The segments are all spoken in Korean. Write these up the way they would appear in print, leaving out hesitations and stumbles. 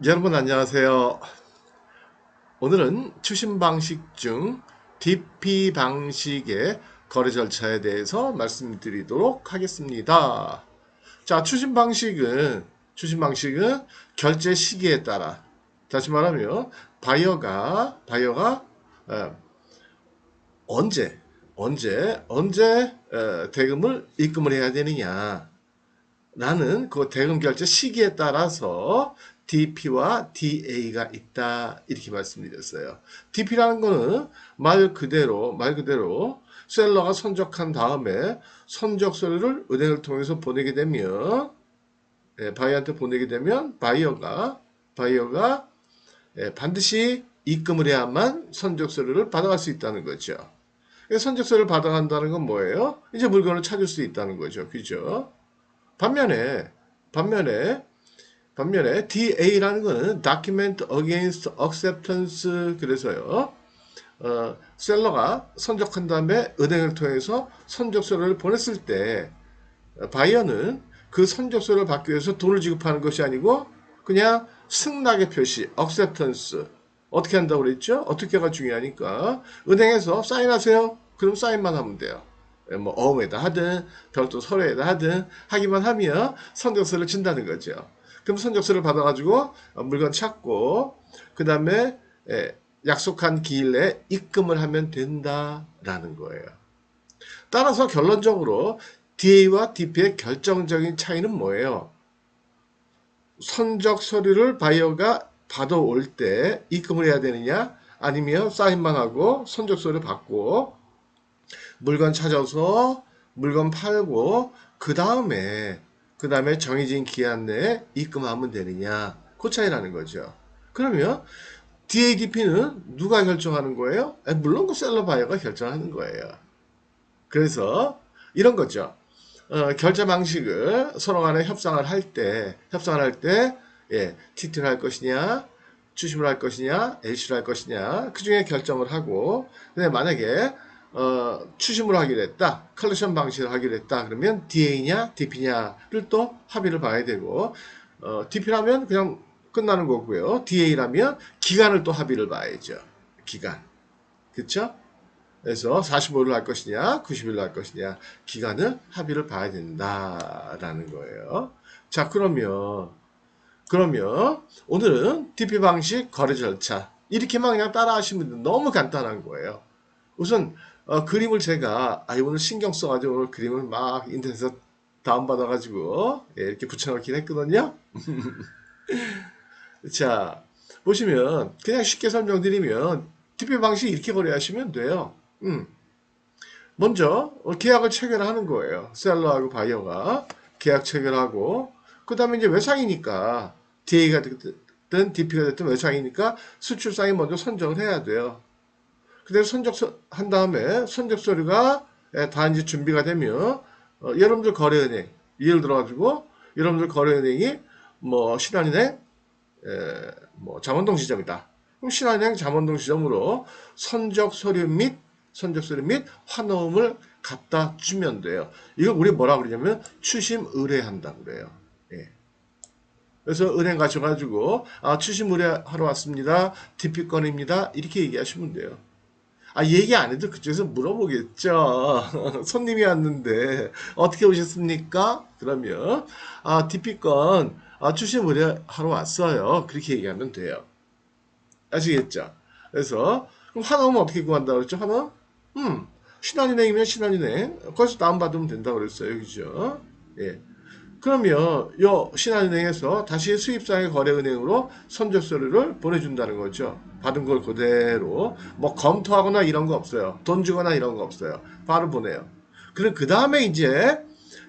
여러분 안녕하세요. 오늘은 추심 방식 중 DP 방식의 거래 절차에 대해서 말씀드리도록 하겠습니다. 자, 추심 방식은 결제 시기에 따라, 다시 말하면 바이어가 어, 언제 대금을 입금을 해야 되느냐, 나는 그 대금 결제 시기에 따라서 DP와 DA가 있다, 이렇게 말씀드렸어요. DP라는 거는 말 그대로 셀러가 선적한 다음에 선적 서류를 은행을 통해서 보내게 되면, 바이어한테 보내게 되면 바이어가 반드시 입금을 해야만 선적 서류를 받아갈 수 있다는 거죠. 선적 서류를 받아간다는 건 뭐예요? 이제 물건을 찾을 수 있다는 거죠. 그죠? 반면에 반면에 DA라는 거는 Document Against Acceptance, 그래서요, 셀러가 선적한 다음에 은행을 통해서 선적서를 보냈을 때 바이어는 그 선적서를 받기 위해서 돈을 지급하는 것이 아니고 그냥 승낙의 표시, acceptance, 어떻게 한다고 그랬죠? 어떻게가 중요하니까 은행에서 사인하세요. 그럼 사인만 하면 돼요. 뭐 어음에다 하든 별도 서류에다 하든 하기만 하면 선적서를 준다는 거죠. 그럼 선적서를 받아가지고 물건 찾고 그 다음에 약속한 기일 내에 입금을 하면 된다라는 거예요. 따라서 결론적으로 DA와 DP의 결정적인 차이는 뭐예요? 선적 서류를 바이어가 받아올 때 입금을 해야 되느냐, 아니면 사인만 하고 선적 서류 받고 물건 찾아서 물건 팔고 그 다음에 정해진 기한 내에 입금하면 되느냐, 그 차이라는 거죠. 그러면 DADP는 누가 결정하는 거예요? 물론 그 셀러 바이어가 결정하는 거예요. 그래서 이런 거죠. 결제 방식을 서로 간에 협상을 할 때, TT를 할 것이냐, 추심을 할 것이냐, LC를 할 것이냐, 그 중에 결정을 하고, 근데 만약에 추심으로 하기로 했다, 컬렉션 방식으로 하기로 했다, 그러면 DA냐, DP냐를 또 합의를 봐야 되고, DP라면 그냥 끝나는 거고요. DA라면 기간을 또 합의를 봐야죠. 기간. 그쵸? 그래서 45일 할 것이냐, 90일 할 것이냐, 기간을 합의를 봐야 된다라는 거예요. 자, 그러면 오늘은 DP 방식 거래 절차 이렇게만 그냥 따라 하시면 너무 간단한 거예요. 우선 그림을 제가 오늘 신경 써가지고 오늘 그림을 막 인터넷에서 다운받아가지고 이렇게 붙여넣긴 했거든요. 자, 보시면 그냥 쉽게 설명드리면 DP 방식 이렇게 거래하시면 돼요. 먼저 계약을 체결하는 거예요. 셀러하고 바이어가 계약 체결하고, 그 다음에 이제 외상이니까 DA가 됐든 DP가 됐든 외상이니까 수출상이 먼저 선정을 해야 돼요. 그대로 선적한 다음에 선적 서류가 다 이제 준비가 되면 여러분들 거래은행, 예를 들어가지고 여러분들 거래은행이 뭐 신한은행, 뭐 잠원동 지점이다. 그럼 신한은행 잠원동 지점으로 선적 서류 및 환호음을 갖다 주면 돼요. 이걸 우리 뭐라 그러냐면 추심 의뢰한다고 그래요. 예. 그래서 은행 가셔가지고 추심 의뢰하러 왔습니다. DP 건입니다. 이렇게 얘기하시면 돼요. 얘기 안 해도 그쪽에서 물어보겠죠. 손님이 왔는데 어떻게 오셨습니까? 그러면 DP 건 추심 의뢰하러 왔어요. 그렇게 얘기하면 돼요. 아시겠죠? 그래서 그럼 하나면 어떻게 구한다고 그랬죠? 하나? 신한은행이면 신한은행 거기서 다운받으면 된다고 그랬어요. 그죠? 예. 그러면 요 신한은행에서 다시 수입상의 거래은행으로 선적서류를 보내준다는 거죠. 받은 걸 그대로 뭐 검토하거나 이런 거 없어요. 돈 주거나 이런 거 없어요. 바로 보내요. 그럼 그 다음에 이제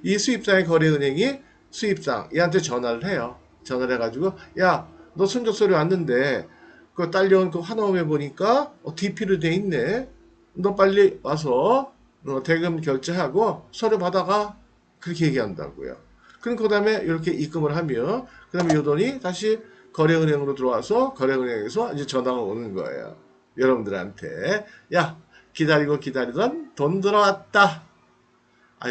이 수입상의 거래은행이 수입상 얘한테 전화를 해요. 전화를 해가지고 야, 너 선적서류 왔는데 그 딸려온 그 환호음에 보니까 DP로 돼 있네. 너 빨리 와서 대금 결제하고 서류 받아가. 그렇게 얘기한다고요. 그럼 그 다음에 이렇게 입금을 하면 그 다음에 이 돈이 다시 거래은행으로 들어와서 거래은행에서 이제 전화가 오는 거예요. 여러분들한테 야, 기다리고 기다리던 돈 들어왔다.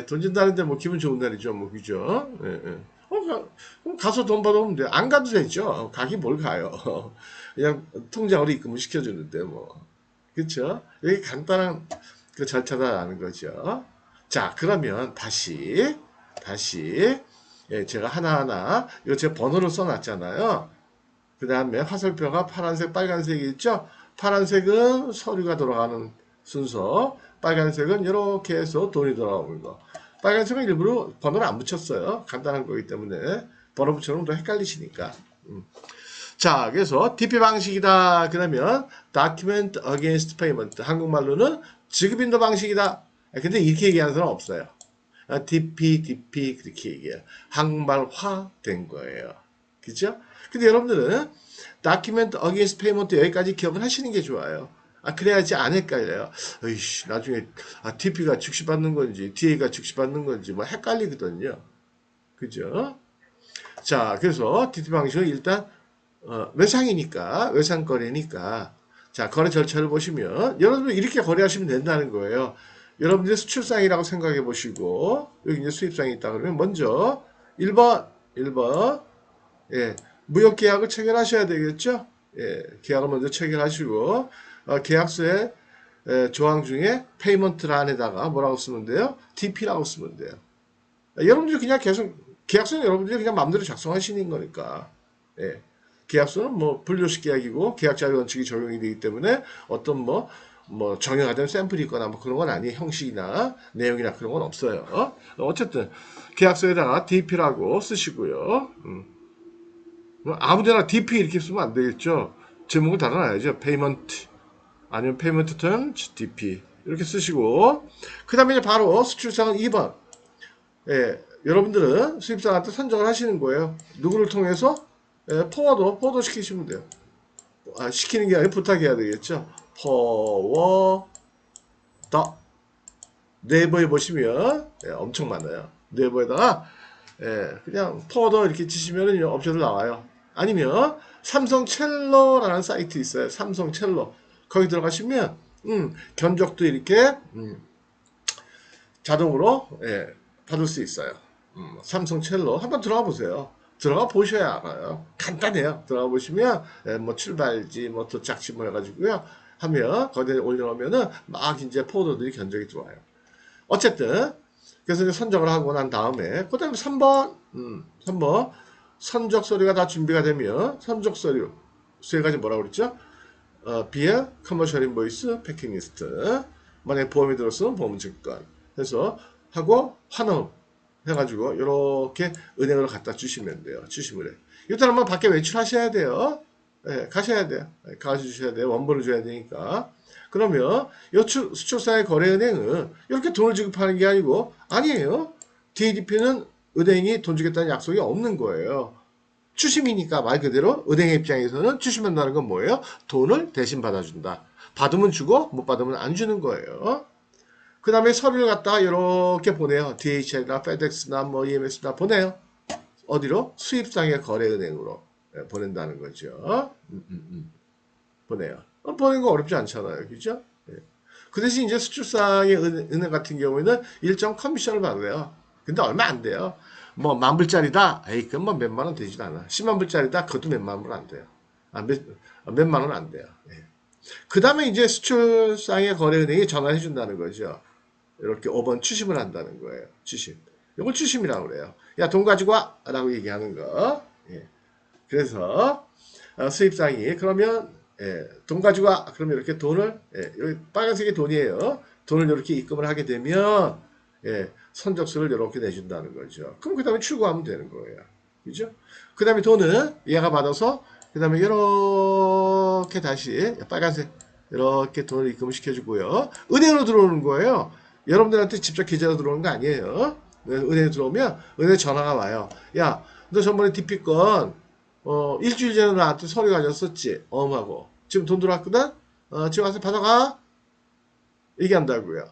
돈 준다는데 뭐 기분 좋은 날이죠, 뭐. 그죠? 예, 예. 그럼 가서 돈 받아오면 돼. 안 가도 되죠. 가기 뭘 가요. 그냥 통장으로 입금을 시켜주는데 뭐. 그쵸? 여기 간단한 그 절차다라는 거죠. 자, 그러면 다시 예, 제가 하나하나 이거 제가 번호를 써놨잖아요. 그 다음에 화살표가 파란색, 빨간색이 있죠? 파란색은 서류가 돌아가는 순서, 빨간색은 이렇게 해서 돈이 돌아오는 거. 빨간색은 일부러 번호를 안 붙였어요. 간단한 거기 때문에 번호 붙여놓으면 더 헷갈리시니까. 자, 그래서 DP 방식이다. 그러면 Document Against Payment. 한국말로는 지급인도 방식이다. 근데 이렇게 얘기하는 사람 없어요. DP 그렇게 얘기해요. 한국말화된 거예요. 그죠? 근데 여러분들은 Document Against Payment 여기까지 기억을 하시는 게 좋아요. 그래야지 안 헷갈려요. 에이씨, 나중에 DP가 즉시 받는 건지 DA가 즉시 받는 건지 뭐 헷갈리거든요. 그죠? 자, 그래서 DP 방식은 일단 외상이니까, 외상거래니까. 자, 거래 절차를 보시면, 여러분들 이렇게 거래하시면 된다는 거예요. 여러분들이 수출상이라고 생각해 보시고, 여기 이제 수입상이 있다 그러면, 먼저, 1번, 예, 무역계약을 체결하셔야 되겠죠? 예, 계약을 먼저 체결하시고, 계약서의 조항 중에 페이먼트란에다가 뭐라고 쓰면 돼요? DP라고 쓰면 돼요. 여러분들이 그냥 계속, 계약서는 여러분들이 그냥 마음대로 작성하시는 거니까, 예. 계약서는 뭐 분류식 계약이고 계약 자료 원칙이 적용이 되기 때문에 어떤 뭐 정형화된 샘플이 있거나 뭐 그런 건 아니에요. 형식이나 내용이나 그런 건 없어요. 어쨌든 계약서에다가 DP라고 쓰시고요. 뭐 아무데나 DP 이렇게 쓰면 안 되겠죠. 제목을 달아놔야죠. Payment 아니면 Payment Terms DP 이렇게 쓰시고 그 다음에 바로 수출상은 2번. 예, 여러분들은 수입상한테 선정을 하시는 거예요. 누구를 통해서? 예, 포워드 시키시면 돼요. 시키는 게 아니라 부탁해야 되겠죠. 포워더. 네이버에 보시면 엄청 많아요. 네이버에다가 그냥 포워더 이렇게 치시면 업체들 나와요. 아니면 삼성첼로라는 사이트 있어요. 삼성첼로. 거기 들어가시면 견적도 이렇게 자동으로 받을 수 있어요. 삼성첼로 한번 들어가 보세요. 들어가 보셔야 알아요. 간단해요. 들어가 보시면 뭐 출발지 뭐 도착지 뭐 해가지고요 하면 거기에 올려놓으면은 막 이제 포도들이 견적이 들어와요. 어쨌든 그래서 이제 선정을 하고 난 다음에 그다음에 3번 3번 선적 서류가 다 준비가 되면 선적 서류 세 가지 뭐라고 그랬죠? 비엘, 커머셜 인보이스, 패킹 리스트. 만약에 보험이 들었으면 보험 증권. 해서 하고 환원 해가지고 이렇게 은행으로 갖다 주시면 돼요. 주시면 해. 일단 한번 밖에 외출하셔야 돼요. 예, 가셔야 돼요. 가주셔야 돼요. 원본을 줘야 되니까. 그러면 수출사의 거래은행은 이렇게 돈을 지급하는 게 아니고 아니에요. DADP는 은행이 돈 주겠다는 약속이 없는 거예요. 추심이니까 말 그대로 은행의 입장에서는 추심한다는 건 뭐예요? 돈을 대신 받아준다. 받으면 주고 못 받으면 안 주는 거예요. 그 다음에 서류를 갖다가 이렇게 보내요. DHL이나 FedEx나 뭐 EMS나 보내요. 어디로? 수입상의 거래은행으로 보낸다는 거죠. 보내요. 보내는 거 어렵지 않잖아요. 그죠? 그 대신 이제 수출상의 은행 같은 경우에는 일정 커미션을 받아요. 근데 얼마 안 돼요. 뭐 10,000불짜리다? 에이, 그건 뭐 몇만 원 되지도 않아. 100,000불짜리다? 그것도 몇만 원 안 돼요. 몇만 원 안 돼요. 그 다음에 이제 수출상의 거래은행이 전화해 준다는 거죠. 이렇게 5번 추심을 한다는 거예요. 추심. 이걸 추심이라고 그래요. 야, 돈 가지고 와! 라고 얘기하는 거. 예. 그래서 수입상이 그러면 돈 가지고 와! 그러면 이렇게 돈을 여기 빨간색이 돈이에요. 돈을 이렇게 입금을 하게 되면 선적서를 이렇게 내준다는 거죠. 그럼 그 다음에 출고하면 되는 거예요. 그죠? 그 다음에 돈은 얘가 받아서 그 다음에 이렇게 다시 빨간색 이렇게 돈을 입금을 시켜주고요. 은행으로 들어오는 거예요. 여러분들한테 직접 계좌로 들어오는 거 아니에요. 은행에 들어오면 은행 전화가 와요. 야, 너 저번에 DP건 일주일 전에 나한테 서류 가졌었지. 하고 지금 돈 들어왔거든. 지금 와서 받아가. 얘기한다고요.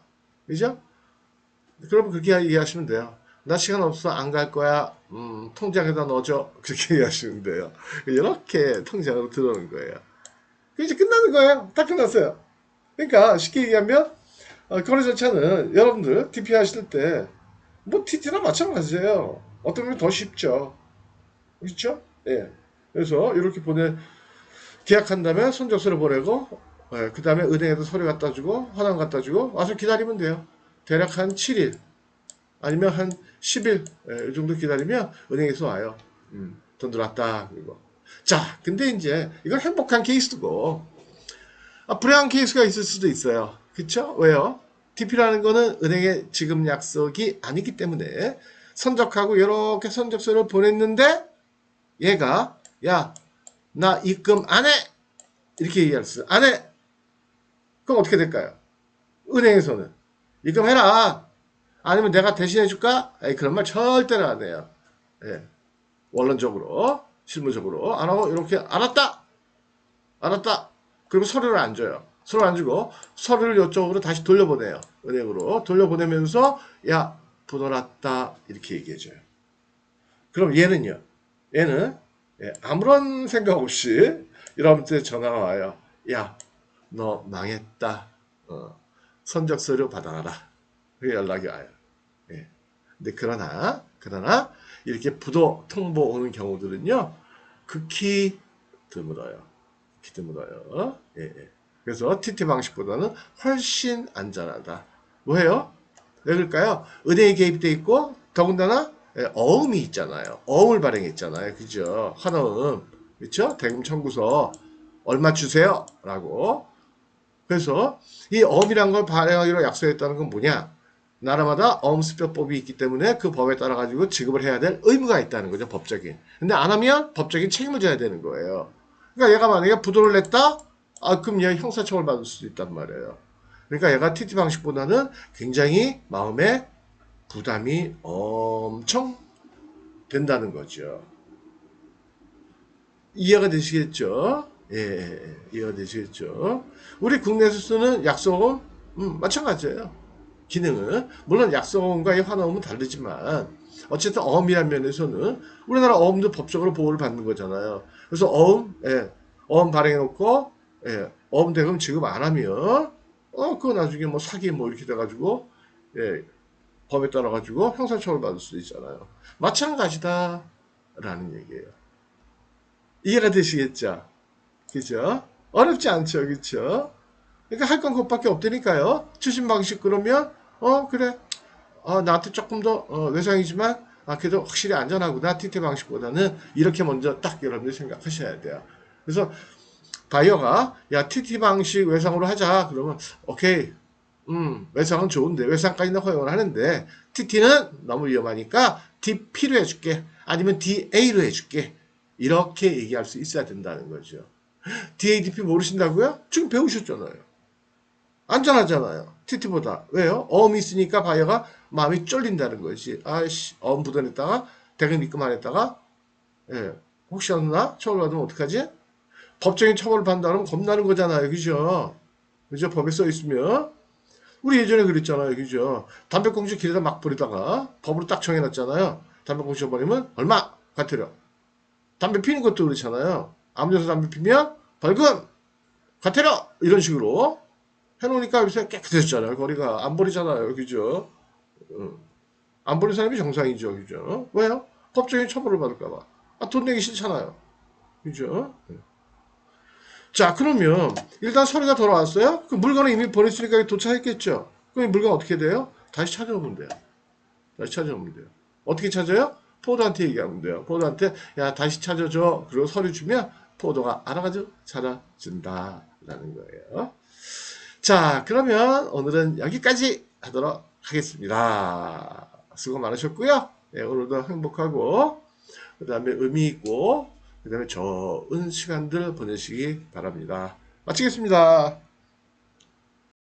그죠? 그러면 그렇게 얘기하시면 돼요. 나 시간 없어 안 갈 거야. 통장에다 넣어줘. 그렇게 얘기하시면 돼요. 이렇게 통장으로 들어오는 거예요. 이제 끝나는 거예요. 다 끝났어요. 그러니까 쉽게 얘기하면 거래 절차는 여러분들 TP 하실 때 뭐 TT나 마찬가지예요. 어떤 면더 쉽죠. 그렇죠? 예. 그래서 이렇게 계약한 다음에 손절서를 보내고, 예, 그 다음에 은행에도 서류 갖다 주고, 화장 갖다 주고, 와서 기다리면 돼요. 대략 한 7일, 아니면 한 10일, 예, 이 정도 기다리면 은행에서 와요. 돈 들어왔다. 그리고. 자, 근데 이제, 이건 행복한 케이스고, 불행한 케이스가 있을 수도 있어요. 그쵸? 왜요? TP라는 거는 은행의 지급 약속이 아니기 때문에, 선적하고 이렇게 선적서를 보냈는데, 얘가, 야, 나 입금 안 해! 이렇게 얘기했어요. 안 해! 그럼 어떻게 될까요? 은행에서는 입금해라. 아니면 내가 대신해 줄까? 에이, 그런 말 절대로 안 해요. 예. 원론적으로, 실무적으로 안 하고 이렇게 알았다. 알았다. 그리고 서류를 안 줘요. 서류 안 주고 서류를 이쪽으로 다시 돌려보내요. 은행으로 돌려보내면서 야, 부도 났다. 이렇게 얘기해줘요. 그럼 얘는요. 얘는 아무런 생각 없이 여러분한테 전화가 와요. 야, 너 망했다. 선적 서류 받아가라. 그게 연락이 와요. 예. 근데 그러나 이렇게 부도 통보 오는 경우들은요 극히 드물어요. 극히 드물어요. 예, 예. 그래서 TT 방식보다는 훨씬 안전하다. 뭐예요? 왜 그럴까요? 은행이 개입돼 있고 더군다나 어음이 있잖아요. 어음을 발행했잖아요. 그죠? 환어음. 그렇죠? 대금 청구서 얼마 주세요. 라고. 그래서 이 어음이란 걸 발행하기로 약속했다는 건 뭐냐? 나라마다 어음수표법이 있기 때문에 그 법에 따라 가지고 지급을 해야 될 의무가 있다는 거죠. 법적인. 근데 안 하면 법적인 책임을 져야 되는 거예요. 그러니까 얘가 만약에 부도를 냈다? 그럼 얘가 형사처벌 받을 수도 있단 말이에요. 그러니까 얘가 TT 방식보다는 굉장히 마음에 부담이 엄청 된다는 거죠. 이해가 되시겠죠? 예, 예, 예. 이해가 되시겠죠? 우리 국내에서 쓰는 약속은 마찬가지예요. 기능은 물론 약속어음과 이 환어음은 다르지만 어쨌든 어음이란 면에서는 우리나라 어음도 법적으로 보호를 받는 거잖아요. 그래서 어음 발행해 놓고 어음 대금 지급 안 하면 그거 나중에 뭐 사기 뭐 이렇게 돼가지고 법에 따라 가지고 형사처벌 받을 수도 있잖아요. 마찬가지다라는 얘기예요. 이해가 되시겠죠? 그죠? 어렵지 않죠, 그죠? 그러니까 할 건 그것밖에 없다니까요. 추심 방식 그러면 그래 나한테 조금 더 외상이지만 그래도 확실히 안전하구나 TT 방식보다는 이렇게 먼저 딱 여러분들 생각하셔야 돼요. 그래서 바이어가 야 TT 방식 외상으로 하자 그러면 오케이 외상은 좋은데 외상까지는 허용을 하는데 TT는 너무 위험하니까 DP로 해줄게 아니면 DA로 해줄게 이렇게 얘기할 수 있어야 된다는 거죠. DADP 모르신다고요? 지금 배우셨잖아요. 안전하잖아요. TT보다. 왜요? 어음이 있으니까 바이어가 마음이 쫄린다는 거지. 아이씨, 어음 부담했다가 대금 입금 안 했다가 혹시 어느 처벌받으면 어떡하지? 법적인 처벌을 받는다면 겁나는 거잖아요. 그죠? 그죠? 법에 써 있으면. 우리 예전에 그랬잖아요. 그죠? 담배꽁초 길에다 막 버리다가 법으로 딱 정해놨잖아요. 담배꽁초 버리면 얼마? 과태료. 담배 피는 것도 그렇잖아요. 아무 데서 담배 피면 벌금! 과태료! 이런 식으로 해놓으니까 요새 깨끗해졌잖아요. 거리가 안 버리잖아요. 그죠? 안 버린 사람이 정상이죠. 그죠? 왜요? 법적인 처벌을 받을까봐. 돈 내기 싫잖아요. 그죠? 자, 그러면 일단 서류가 돌아왔어요? 그 물건을 이미 보냈으니까 도착했겠죠? 그럼 이 물건 어떻게 돼요? 다시 찾아오면 돼요. 다시 찾아오면 돼요. 어떻게 찾아요? 포도한테 얘기하면 돼요. 포도한테 야 다시 찾아줘. 그리고 서류 주면 포도가 알아가지고 찾아준다. 라는 거예요. 자, 그러면 오늘은 여기까지 하도록 하겠습니다. 수고 많으셨고요. 오늘도 행복하고 그 다음에 의미 있고 그 다음에 좋은 시간들 보내시기 바랍니다. 마치겠습니다.